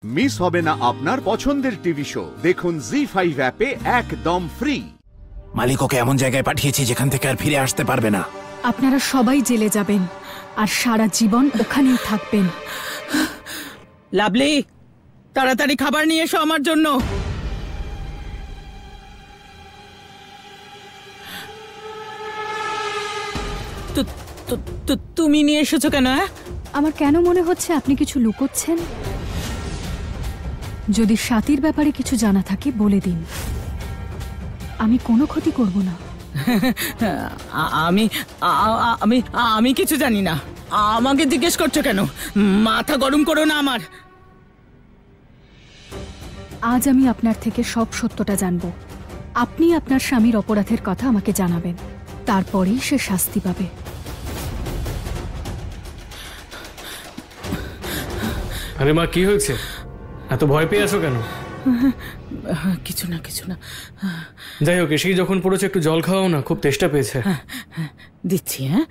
Miss হবে না আপনার পছন্দের টিভি শো। দেখুন জি5 অ্যাপে একদম ফ্রি। মালিক ওকে এমন জায়গায় পাঠিয়েছি যেখান থেকে আর ফিরে আসতে পারবে না। আপনারা সবাই জেলে যাবেন আর সারা জীবন ওখানেই থাকবেন। লাভলি, তাড়াতাড়ি খাবার নিয়ে এসো আমার জন্য। তুমি নিয়ে এসেছো কেন? আমার কেন মনে হচ্ছে আপনি কিছু লুকোচ্ছেন? যদি স্বাতীর ব্যাপারে কিছু জানা থাকে বলে দিন, আমি কোনো ক্ষতি করব না। আমি আমি আমি কিছু জানি না। আমাকে জিজ্ঞেস করছো কেন? মাথা গরম করো না আমার। আজ আমি আপনার থেকে সব সত্যটা জানব। আপনি আপনার স্বামীর অপরাধের কথা আমাকে জানাবেন, তারপরেই সে শাস্তি পাবে। আরে মা, কি হয়েছে? এত ভয় পেয়ে আছো কেন? কিছু না কিছু না। যাই হোক, এসেই যখন পড়েছে একটু জল খাওয়াও না, খুব তেষ্টা পেয়েছে। দিচ্ছি। হ্যাঁ,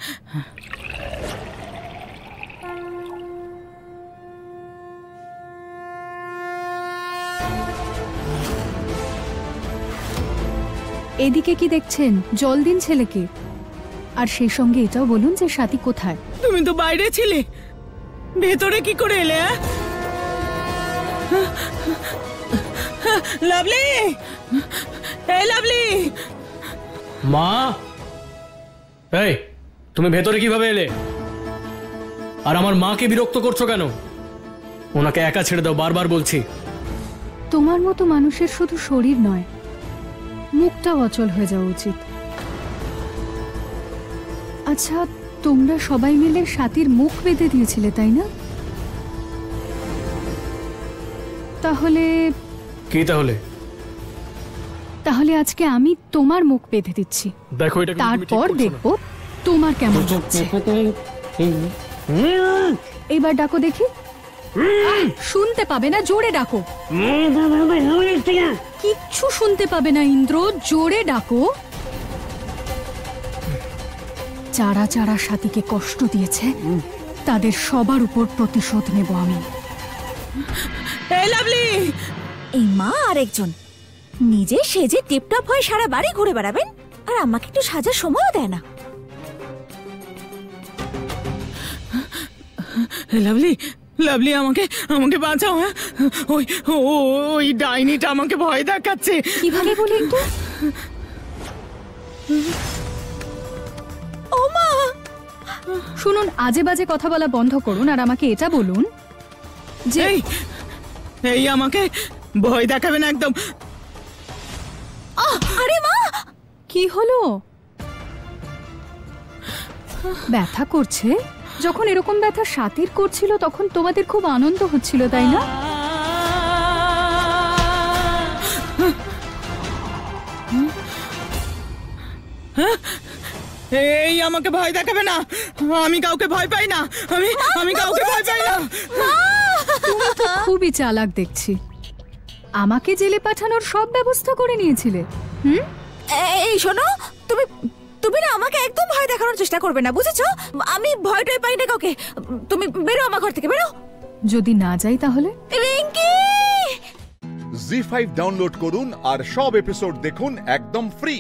এদিকে কি দেখছেন? জল দিন ছেলেকে। আর সেই সঙ্গে এটাও বলুন যে স্বাতী কোথায়। তুমি তো বাইরে ছিলে, ভেতরে কি করে এলে? লাভলি, এই লাভলি। মা, এই তুমি ভেতরে কিভাবে এলে? আর আমার মাকে বিরক্ত করছো কেন? ওনাকে একা ছেড়ে দাও, বারবার বলছি। তোমার মতো মানুষের শুধু শরীর নয়, মুখটাও অচল হয়ে যাওয়া উচিত। আচ্ছা, তোমরা সবাই মিলে স্বাতীর মুখ বেঁধে দিয়েছিলে, তাই না? তাহলে কি তাহলে আজকে আমি তোমার মুখ বেঁধে দিচ্ছি। দেখো, এটা তারপর দেখবো তোমার কেমন হচ্ছে। এবার ডাকো দেখি। শুনতে পাবে না, জোরে ডাকো। কিচ্ছু শুনতে পাবে না ইন্দ্র, জোরে ডাকো। যারা যারা স্বাতীকে কষ্ট দিয়েছে তাদের সবার উপর প্রতিশোধ নেব আমি। এই লাভলি, এই মা আর একজন নিজে সেজে টিপটপ হয়ে সারা বাড়ি ঘুরে বেড়াবেন, আর আমাকে একটু সাজার সময়ও দেয় না। লাভলি, লাভলি, আমাকে আমাকে বাঁচাও। হ্যাঁ, ওই ডাইনিটা আমাকে ভয় দেখাচ্ছে। কিভাবে বলি একটু? ও মা, শুনুন, আজে বাজে কথা বলা বন্ধ করুন আর আমাকে এটা বলুন যে এই আমাকে ভয় দেখাবে না একদম। আরে মা, কি হলো? ব্যথা করছে? যখন এরকম ব্যথা স্বাতীর করছিল তখন তোমাদের খুব আনন্দ হচ্ছিল, তাই না? এই আমাকে ভয় দেখাবে না। আমি কাউকে ভয় পাই না। আমি কাউকে ভয় পাই না। তুমি তো খুবই চালাক দেখছি। আমাকে জেলে পাঠানোর সব ব্যবস্থা করে নিয়েছিলে। এই শোনো, তুমি না আমাকে একদম ভয় দেখানোর চেষ্টা করবে না, বুঝেছো? আমি ভয়টাই পাই না কাউকে। তুমি বেরো আমার ঘর থেকে, বেরো। যদি না যাই তাহলে? রিঙ্কি, জি5 ডাউনলোড করুন আর সব এপিসোড দেখুন একদম ফ্রি।